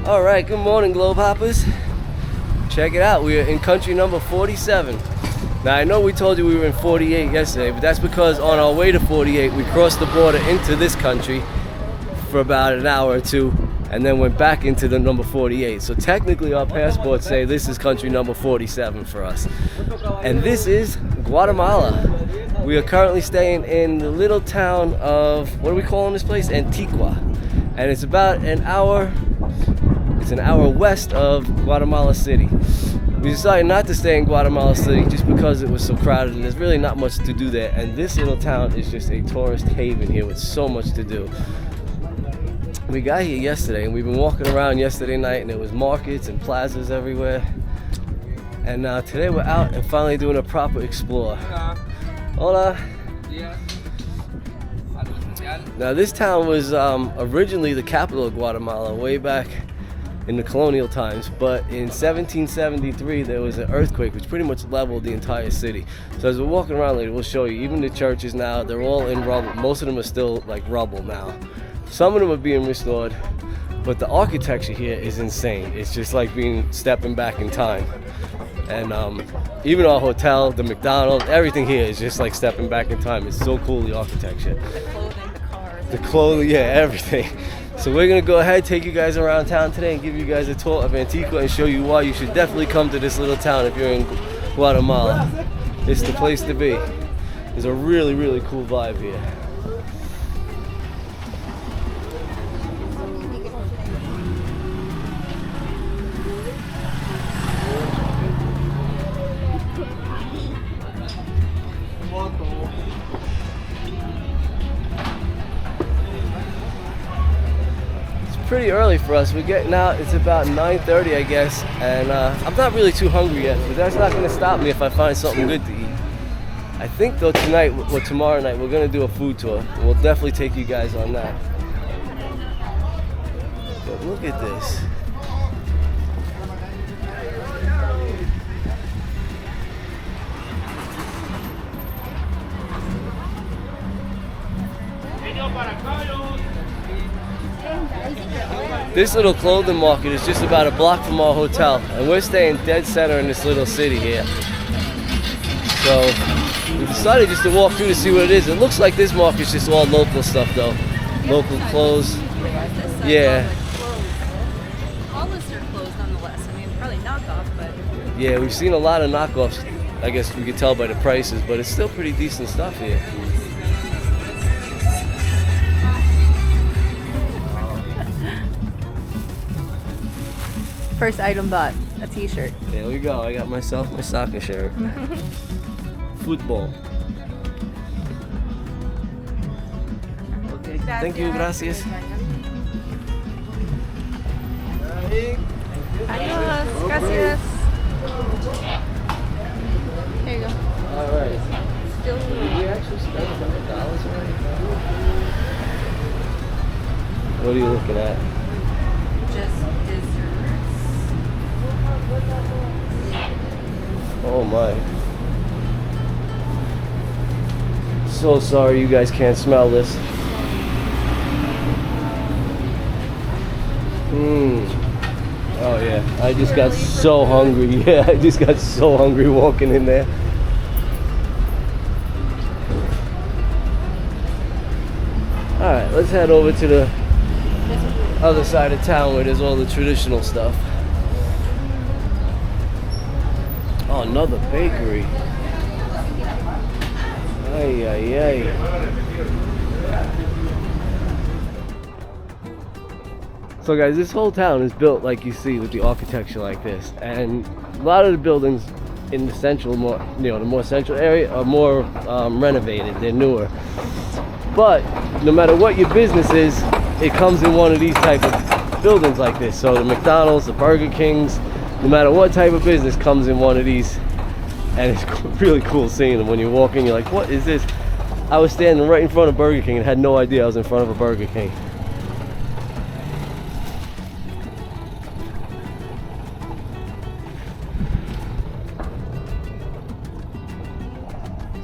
Alright, good morning, GlobeHoppers. Check it out, we are in country number 47. Now I know we told you we were in 48 yesterday, but that's because on our way to 48 we crossed the border into this country for about an hour or two and then went back into the number 48. So technically our passports say this is country number 47 for us. And this is Guatemala. We are currently staying in the little town of, what are we calling this place? Antigua. And it's about an hour west of Guatemala City. We decided not to stay in Guatemala City just because it was so crowded and there's really not much to do there. And this little town is just a tourist haven here with so much to do. We got here yesterday and we've been walking around yesterday night and there was markets and plazas everywhere. And today we're out and finally doing a proper explore. Hola. Now this town was originally the capital of Guatemala way back in the colonial times, but in 1773 there was an earthquake which pretty much leveled the entire city. So as we're walking around later, we'll show you, even the churches now, they're all in rubble. Most of them are still like rubble now. Some of them are being restored, but the architecture here is insane. It's just like stepping back in time. And even our hotel, the McDonald's, everything here is just like stepping back in time. It's so cool, the architecture. The clothing, the cars. The clothing, yeah, everything. So we're gonna go ahead, take you guys around town today and give you guys a tour of Antigua and show you why you should definitely come to this little town if you're in Guatemala. It's the place to be. There's a really, really cool vibe here. Pretty early for us. We're getting out, it's about 9:30 I guess, and I'm not really too hungry yet, but that's not going to stop me if I find something good to eat. I think though tonight or tomorrow night we're going to do a food tour. We'll definitely take you guys on that. But look at this. This little clothing market is just about a block from our hotel, and we're staying dead center in this little city here. So we decided just to walk through to see what it is. It looks like this market's just all local stuff though. Local clothes. Yeah. All lists are closed nonetheless. I mean, probably knockoff, but... Yeah, we've seen a lot of knockoffs. I guess we could tell by the prices, but it's still pretty decent stuff here. First item bought, a t-shirt. There we go, I got myself my soccer shirt. Football. Okay, thank you, gracias. Adios, gracias. There you go. Alright. Still Did we actually spend $100 already? What are you looking at? just desserts. Oh my. So sorry you guys can't smell this. Oh yeah, I just got so hungry. Yeah, I just got so hungry walking in there. Alright, let's head over to the other side of town where there's all the traditional stuff. Oh, another bakery. Ay, ay, ay. So guys, this whole town is built like you see with the architecture like this, and a lot of the buildings in the central, the more central area are more renovated. They're newer. But no matter what your business is, it comes in one of these type of buildings like this. So the McDonald's, the Burger Kings, no matter what type of business comes in one of these, and it's really cool seeing them when you walk in. You're like, what is this? I was standing right in front of Burger King and had no idea I was in front of a Burger King.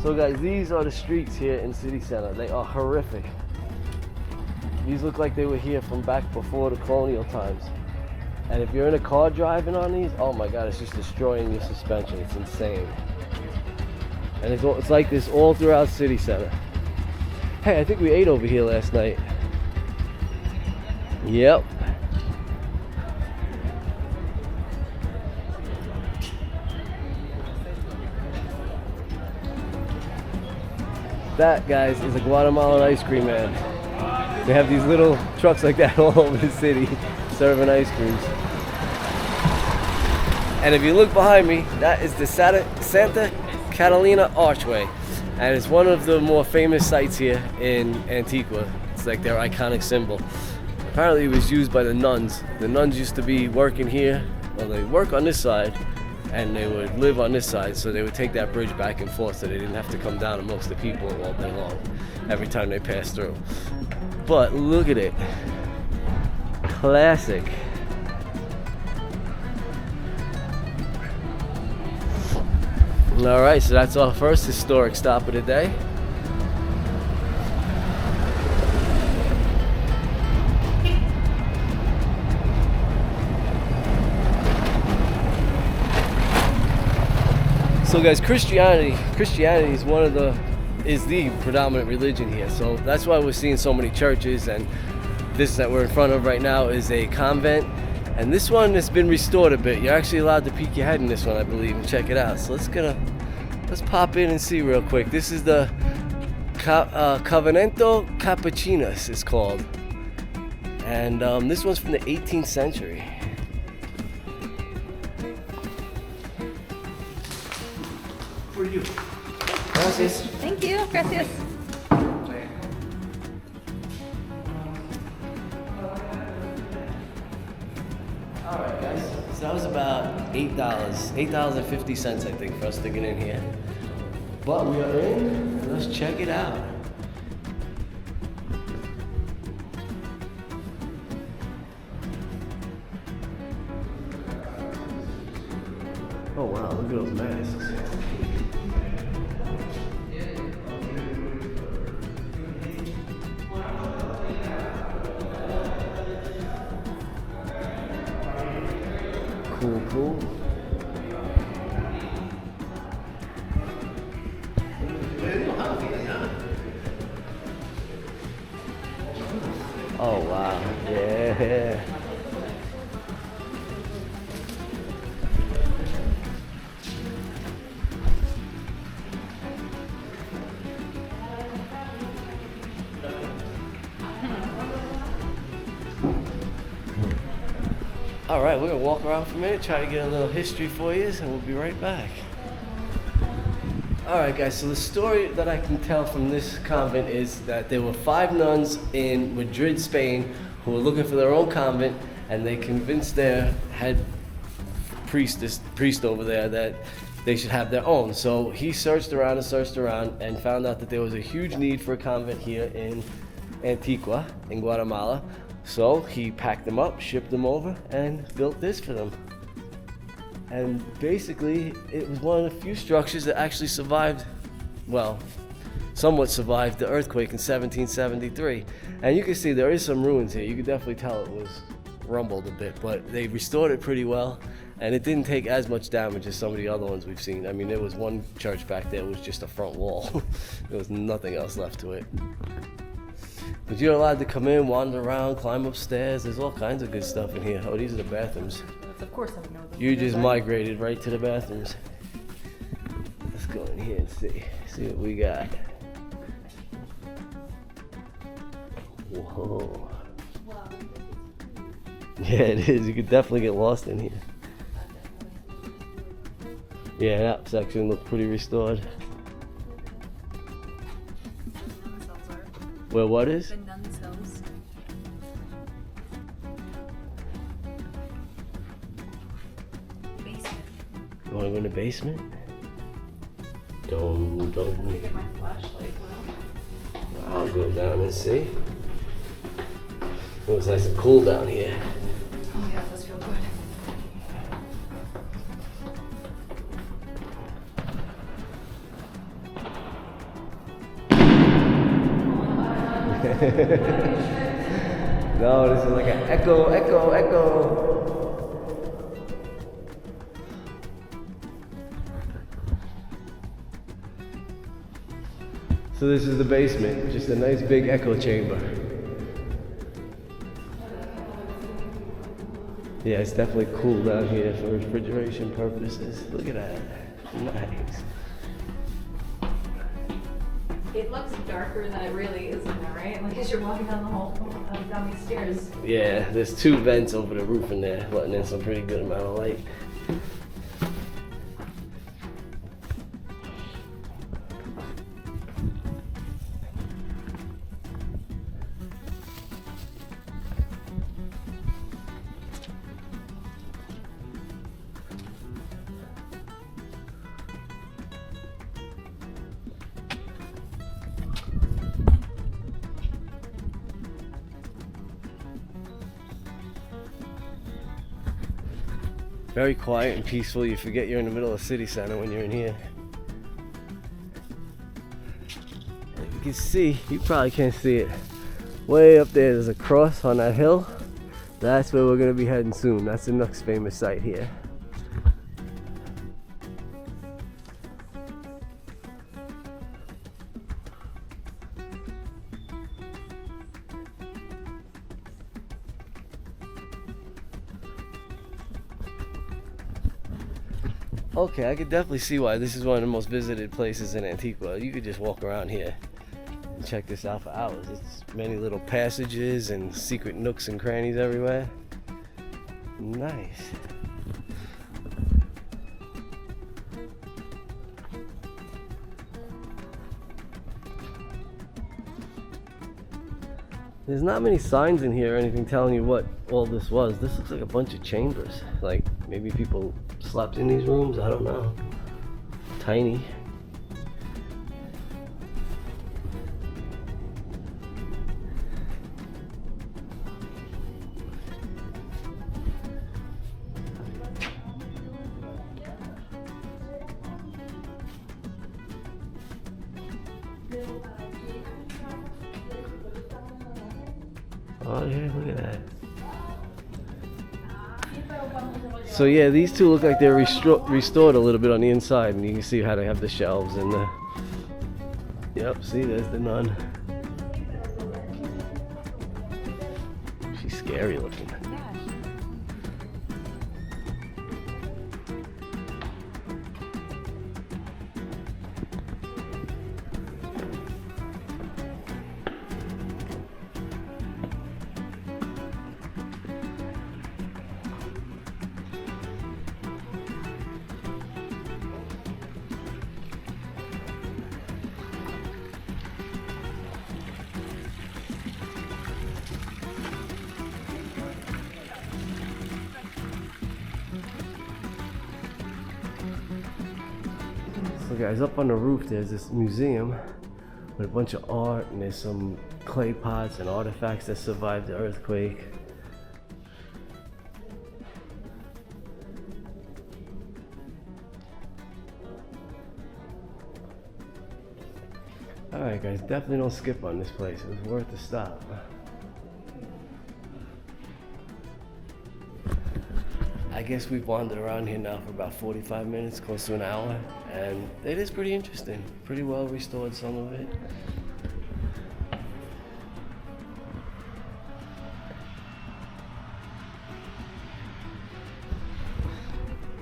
So guys, these are the streets here in City Center. They are horrific. These look like they were here from back before the colonial times. And if you're in a car driving on these, oh my God, it's just destroying your suspension. It's insane. And it's like this all throughout city center. Hey, I think we ate over here last night. Yep. That, guys, is a Guatemalan ice cream man. They have these little trucks like that all over the city serving ice creams. And if you look behind me, that is the Santa Catalina Archway. And it's one of the more famous sites here in Antigua. It's like their iconic symbol. Apparently it was used by the nuns. The nuns used to be working here. Well, they work on this side and they would live on this side, so they would take that bridge back and forth so they didn't have to come down amongst the people all day long every time they passed through. But look at it. Classic. Alright, so that's our first historic stop of the day. So guys, Christianity is the predominant religion here. So that's why we're seeing so many churches, and this that we're in front of right now is a convent. And this one has been restored a bit. You're actually allowed to peek your head in this one, I believe, and check it out. So let's pop in and see real quick. This is the Convento Capuchinas, it's called. And this one's from the 18th century. For you. Gracias. Thank you. Gracias. Alright guys, so that was about $8.50 I think for us to get in here. But we are in, let's check it out. Oh wow, look at those masks. Cool. Oh wow, yeah. All right, we're gonna walk around for a minute, try to get a little history for you, and we'll be right back. All right, guys, so the story that I can tell from this convent is that there were 5 nuns in Madrid, Spain, who were looking for their own convent, and they convinced their head priest over there that they should have their own. So he searched around and found out that there was a huge need for a convent here in Antigua, in Guatemala. So he packed them up, shipped them over, and built this for them. And basically, it was one of the few structures that actually survived, well, somewhat survived the earthquake in 1773. And you can see there is some ruins here. You can definitely tell it was rumbled a bit, but they restored it pretty well. And it didn't take as much damage as some of the other ones we've seen. I mean, there was one church back there that was just a front wall. There was nothing else left to it. But you're allowed to come in, wander around, climb upstairs. There's all kinds of good stuff in here. Oh, these are the bathrooms. Of course I know them. You just migrated right to the bathrooms. Let's go in here and see what we got. Whoa. Wow. Yeah, it is. You could definitely get lost in here. Yeah, that section looked pretty restored. Well, what is? Been done themselves. Basement. You want to go in the basement? Don't. Get my flashlight. I'll go down and see. It was nice and cool down here. Oh yeah, it does feel good. No, this is like an echo. So this is the basement, just a nice big echo chamber. Yeah, it's definitely cool down here for refrigeration purposes. Look at that. Nice. It looks darker than it really is in there, right? Like as you're walking down the hall, down these stairs. Yeah, there's 2 vents over the roof in there, letting in some pretty good amount of light. Very quiet and peaceful. You forget you're in the middle of the city center when you're in here. And you can see, you probably can't see it, way up there there's a cross on that hill. That's where we're going to be heading soon. That's the next famous site here. Okay, I could definitely see why this is one of the most visited places in Antigua. You could just walk around here and check this out for hours. It's many little passages and secret nooks and crannies everywhere. Nice. There's not many signs in here or anything telling you what all this was. This looks like a bunch of chambers. Like maybe people slept in these rooms, I don't know. Tiny. Oh yeah, look at that. So yeah, these two look like they're restored a little bit on the inside, and you can see how they have the shelves and the... Yep, see, there's the nun. She's scary looking. So guys, up on the roof there's this museum with a bunch of art, and there's some clay pots and artifacts that survived the earthquake. Alright guys, definitely don't skip on this place. It was worth the stop. I guess we've wandered around here now for about 45 minutes, close to an hour, and it is pretty interesting. Pretty well restored, some of it.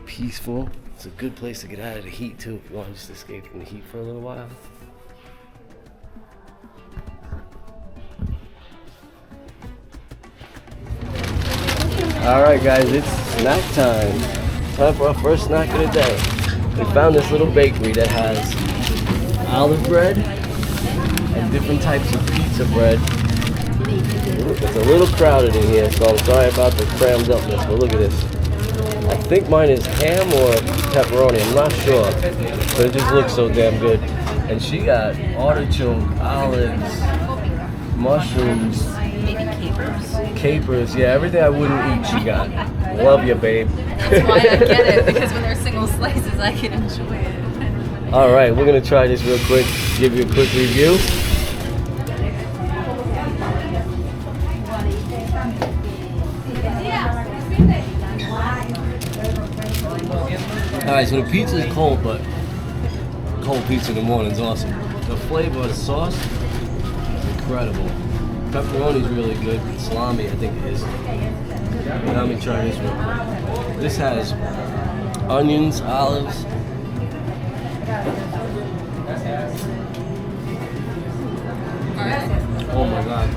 Peaceful. It's a good place to get out of the heat too, if you want to just escape from the heat for a little while. Alright guys, it's snack time. Time for our first snack of the day. We found this little bakery that has olive bread and different types of pizza bread. It's a little crowded in here, so I'm sorry about the crammed upness, but look at this. I think mine is ham or pepperoni, I'm not sure, but it just looks so damn good. And she got artichoke, olives, mushrooms, capers, yeah, everything I wouldn't eat she got. Love you, babe. That's why I get it, because when they're single slices, I can enjoy it. All right, we're gonna try this real quick, give you a quick review. All right, so the pizza is cold, but cold pizza in the morning is awesome. The flavor of the sauce, incredible. Pepperoni's really good. Salami, I think it is. Now let me try this real quick. This has onions, olives. Oh my god.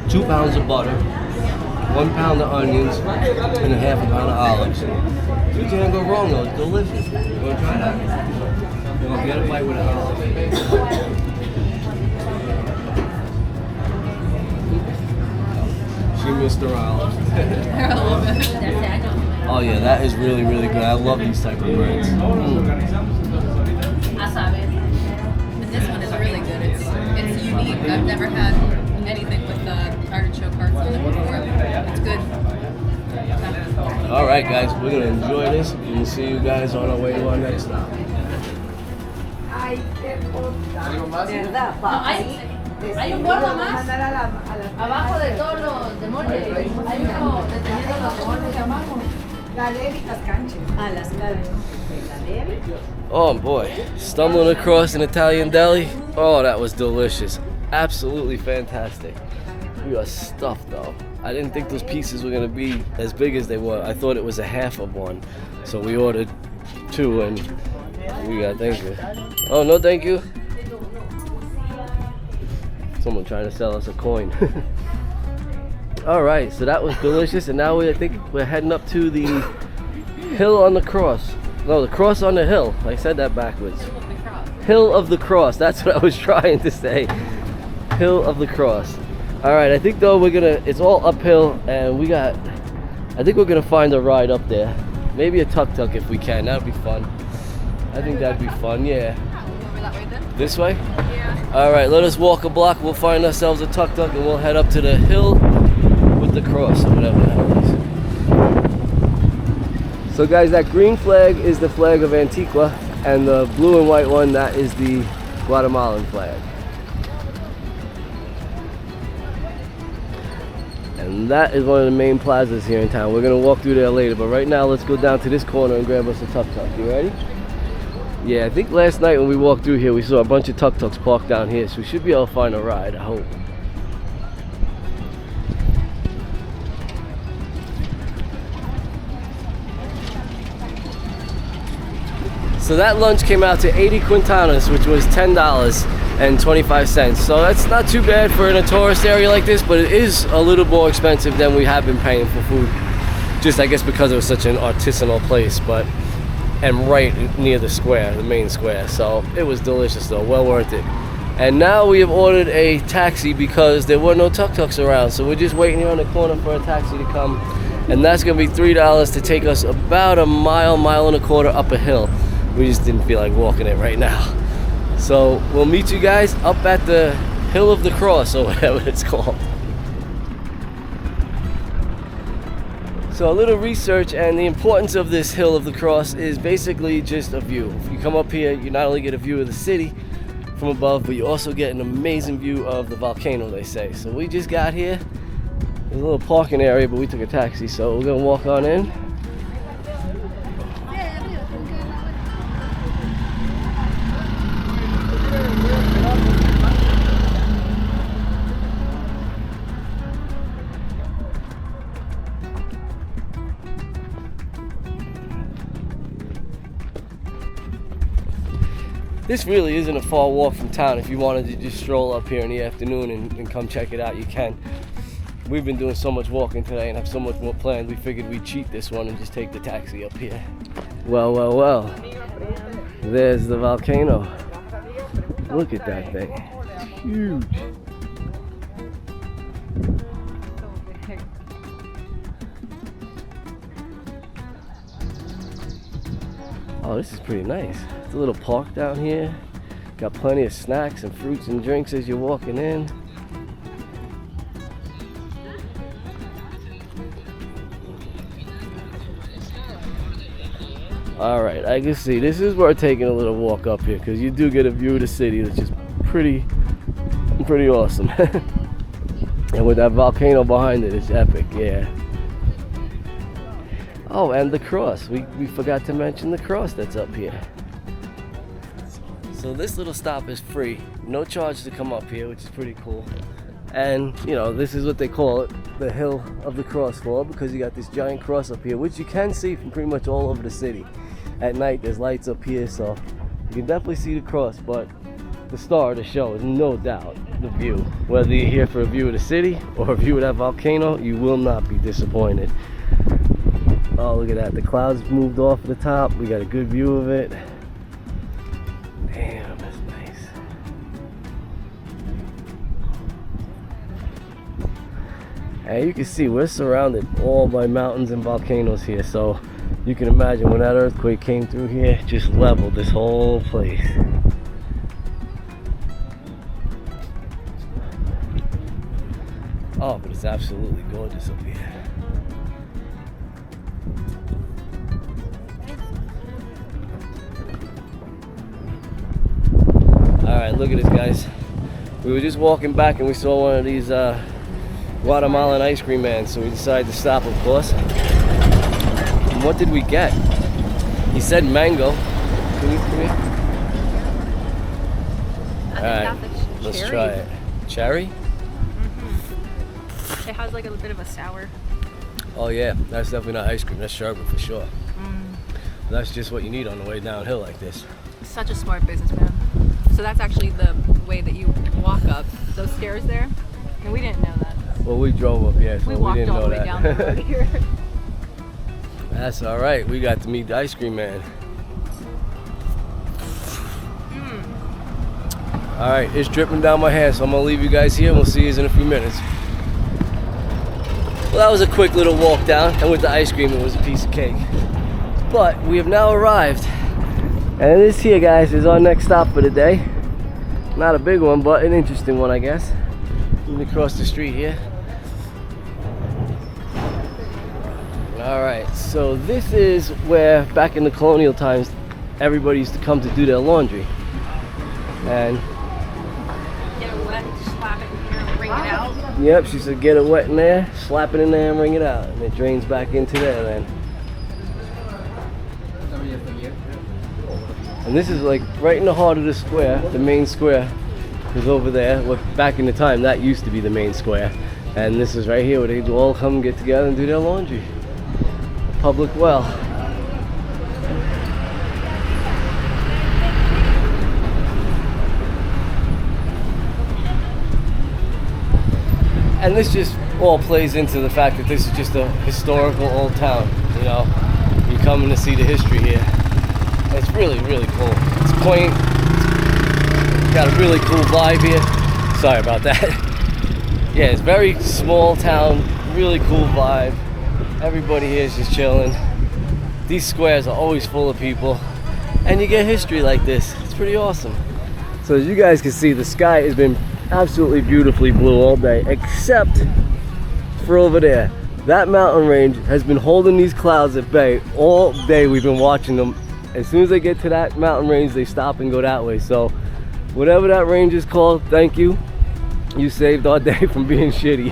2 pounds of butter, 1 pound of onions, and a half a pound of olives. You can't go wrong though, it's delicious. You wanna try that? You wanna get a bite with an olive. She missed her olives. Oh yeah, that is really, really good. I love these type of breads. And this one is really good. It's unique. I've never had anything with artichoke hearts on it before. It's good. All right, guys, we're gonna enjoy this, and we'll see you guys on our way to our next stop. Hay un gordo más abajo de todos los demonios. Hay uno deteniendo los demonios abajo. Oh boy, stumbling across an Italian deli. Oh, that was delicious. Absolutely fantastic. We are stuffed though. I didn't think those pieces were gonna be as big as they were. I thought it was a half of one. So we ordered 2 and we got, thank you. Oh, no thank you. Someone trying to sell us a coin. All right, so that was delicious, and now I think we're heading up to the hill on the cross. No, the cross on the hill. I said that backwards. Hill of the cross. That's what I was trying to say. Hill of the cross. All right, I think though it's all uphill, and I think we're gonna find a ride up there. Maybe a tuk-tuk if we can. That'd be fun. I think that'd be fun. Yeah. This way? Yeah. All right, let us walk a block. We'll find ourselves a tuk-tuk and we'll head up to the hill with the cross or whatever the hell it is. So guys, that green flag is the flag of Antigua, and the blue and white one, that is the Guatemalan flag. And that is one of the main plazas here in town. We're gonna walk through there later, but right now let's go down to this corner and grab us a tuk-tuk. You ready? Yeah, I think last night when we walked through here, we saw a bunch of tuk-tuks parked down here, so we should be able to find a ride, I hope. So that lunch came out to 80 quintanas, which was $10.25. So that's not too bad for in a tourist area like this, but it is a little more expensive than we have been paying for food. Just, I guess, because it was such an artisanal place, and right near the square, the main square. So it was delicious though, well worth it. And now we have ordered a taxi because there were no tuk-tuks around. So we're just waiting here on the corner for a taxi to come. And that's gonna be $3 to take us about a mile and a quarter up a hill. We just didn't feel like walking it right now. So we'll meet you guys up at the Hill of the Cross or whatever it's called. So a little research, and the importance of this Hill of the Cross is basically just a view. If you come up here, you not only get a view of the city from above, but you also get an amazing view of the volcano, they say. So we just got here. There's a little parking area, but we took a taxi, so we're gonna walk on in. This really isn't a far walk from town. If you wanted to just stroll up here in the afternoon and come check it out, you can. We've been doing so much walking today and have so much more planned, we figured we'd cheat this one and just take the taxi up here. Well, well, well. There's the volcano. Look at that thing. It's huge. Oh, this is pretty nice. It's a little park down here. Got plenty of snacks and fruits and drinks as you're walking in. All right, I can see this is worth taking a little walk up here because you do get a view of the city that's just pretty awesome. And with that volcano behind it, it's epic, yeah. Oh, and the cross. We forgot to mention the cross that's up here. So this little stop is free. No charge to come up here, which is pretty cool. And, you know, this is what they call it, the Hill of the Cross for, because you got this giant cross up here, which you can see from pretty much all over the city. At night, there's lights up here, so you can definitely see the cross, but the star of the show is no doubt the view. Whether you're here for a view of the city or a view of that volcano, you will not be disappointed. Oh, look at that. The clouds moved off the top. We got a good view of it. Damn, that's nice. And you can see we're surrounded all by mountains and volcanoes here, so you can imagine when that earthquake came through here, it just leveled this whole place. Oh, but it's absolutely gorgeous up here. Alright, look at this, guys. We were just walking back and we saw one of these Guatemalan ice cream mans, so we decided to stop, of course. And what did we get? He said mango. Can you come here? Alright, let's try it. Cherry? Mm-hmm. It has like a bit of a sour. Oh yeah, that's definitely not ice cream, that's sherbet for sure. That's just what you need on the way downhill like this. Such a smart businessman. So that's actually the way that you walk up those stairs there. And we didn't know that. Well, we drove up, yeah, so we we didn't know that. walked all the way down the road here. That's all right. We got to meet the ice cream man. All right, it's dripping down my hand, so I'm gonna leave you guys here and we'll see you in a few minutes. Well, that was a quick little walk down, and with the ice cream, it was a piece of cake. But we have now arrived, and this here, guys, is our next stop for the day. Not a big one, but an interesting one, I guess. Moving across the street here. All right, so this is where back in the colonial times everybody used to come to do their laundry. And get it wet, slap it in here and wring it out. Yep, she said get it wet in there, slap it in there and wring it out, and it drains back into there then. And this is like right in the heart of the square. The main square is over there. Well, back in the time that used to be the main square, and this is right here where they all come get together and do their laundry. Public well. And this just all plays into the fact that this is just a historical old town. You know, you're coming to see the history here. And it's really, really cool. It's quaint. It's got a really cool vibe here. Sorry about that. Yeah, it's very small town, really cool vibe. Everybody here is just chilling. These squares are always full of people, and you get history like this. It's pretty awesome. So as you guys can see, the sky has been absolutely beautifully blue all day, except for over there. That mountain range has been holding these clouds at bay all day. We've been watching them. As soon as they get to that mountain range, they stop and go that way. So whatever that range is called, thank you. You saved our day from being shitty.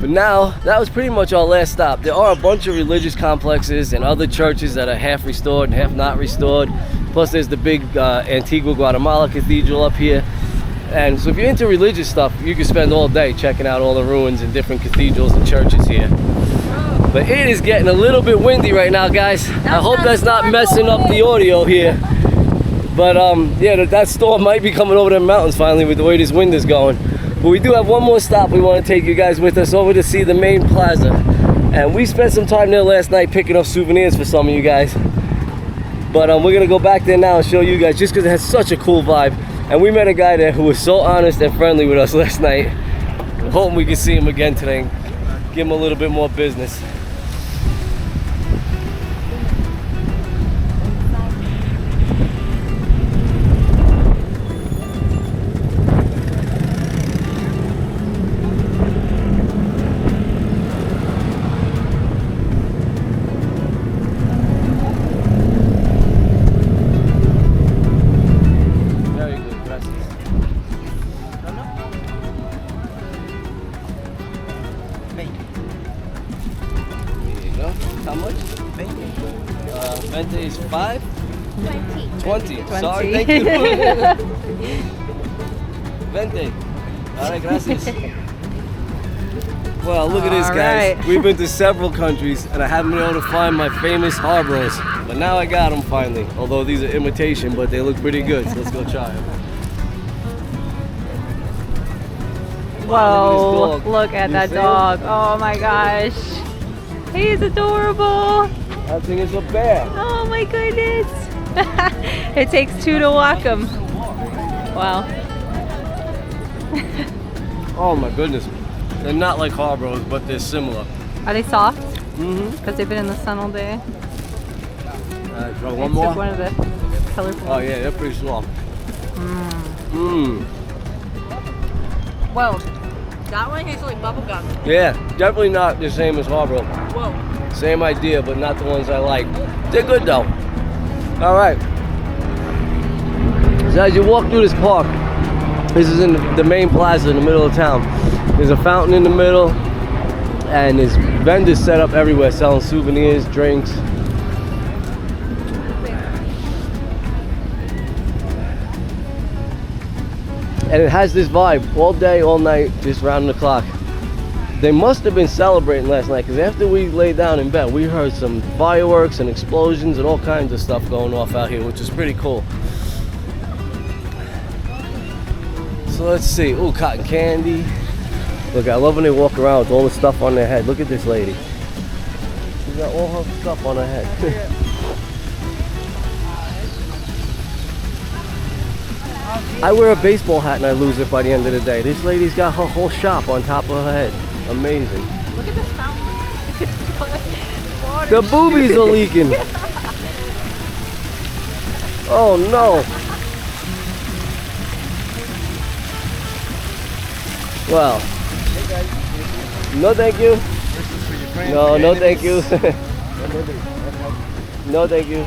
But now, that was pretty much our last stop. There are a bunch of religious complexes and other churches that are half restored and half not restored. Plus there's the big Antigua Guatemala cathedral up here. And so if you're into religious stuff, you can spend all day checking out all the ruins and different cathedrals and churches here. But it is getting a little bit windy right now, guys. I hope that's not messing up the audio here. But yeah, that storm might be coming over the mountains finally with the way this wind is going. But we do have one more stop. We want to take you guys with us over to see the main plaza. And we spent some time there last night picking up souvenirs for some of you guys. But we're going to go back there now and show you guys, just because it has such a cool vibe. And we met a guy there who was so honest and friendly with us last night. We're hoping we can see him again today and give him a little bit more business. how much? 20 is 5? 20. 20. Sorry, thank you. 20. All right, gracias. Well, look at this, guys. Right. We've been to several countries, and I haven't been able to find my famous harbors. But now I got them finally. Although these are imitation, but they look pretty good. So let's go try them. Whoa, look at that dog. Oh my gosh. He's adorable. I think it's a bear. Oh my goodness. It takes two to walk him. Wow. Oh my goodness. They're not like harbors, but they're similar. Are they soft? Mm-hmm. Because they've been in the sun all day. Try one I more. took one of the colorful Oh yeah, they're pretty small. Whoa. That one tastes like bubble gum. Yeah, definitely not the same as harbor. Whoa. Same idea, but not the ones I like. They're good though. All right. So as you walk through this park, this is in the main plaza in the middle of town. There's a fountain in the middle, and there's vendors set up everywhere selling souvenirs, drinks. And it has this vibe all day, all night, just round the clock. They must have been celebrating last night, because after we laid down in bed, we heard some fireworks and explosions and all kinds of stuff going off out here, which is pretty cool. So let's see. Oh, cotton candy. Look, I love when they walk around with all the stuff on their head. Look at this lady. She's got all her stuff on her head. I wear a baseball hat and I lose it by the end of the day. This lady's got her whole shop on top of her head. Amazing. Look at this fountain. The boobies are leaking. Oh no. Well. No thank you. No, no thank you. No thank you.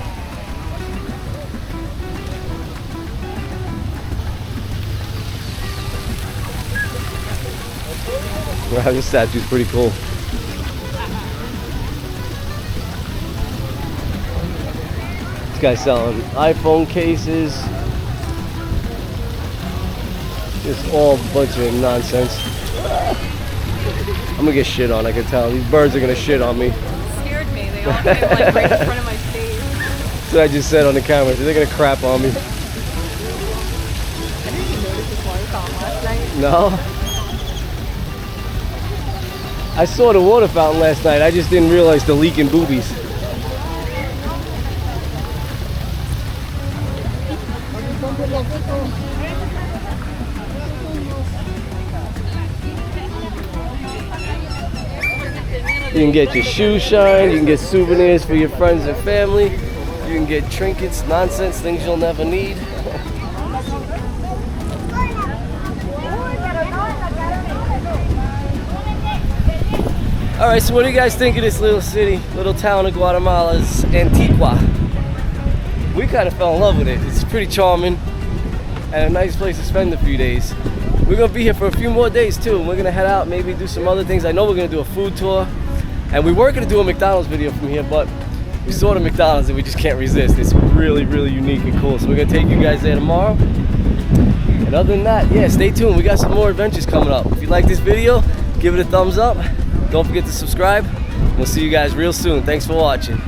Wow, this statue's pretty cool. This guy's selling iPhone cases. Just all a bunch of nonsense. I'm gonna get shit on, I can tell. These birds are gonna shit on me. Scared me. They all came like right in front of my face. That's what I just said on the camera. So they're gonna crap on me. I didn't even notice this water fountain last night. No? I saw the water fountain last night. I just didn't realize the leaking boobies. You can get your shoes shined, you can get souvenirs for your friends and family, you can get trinkets, nonsense, things you'll never need. Alright, so what do you guys think of this little city, little town of Guatemala's Antigua? We kind of fell in love with it. It's pretty charming and a nice place to spend a few days. We're going to be here for a few more days too, and we're going to head out, maybe do some other things. I know we're going to do a food tour, and we were going to do a McDonald's video from here, but we saw the McDonald's and we just can't resist. It's really, really unique and cool, so we're going to take you guys there tomorrow. And other than that, yeah, stay tuned. We got some more adventures coming up. If you like this video, give it a thumbs up. Don't forget to subscribe. We'll see you guys real soon. Thanks for watching.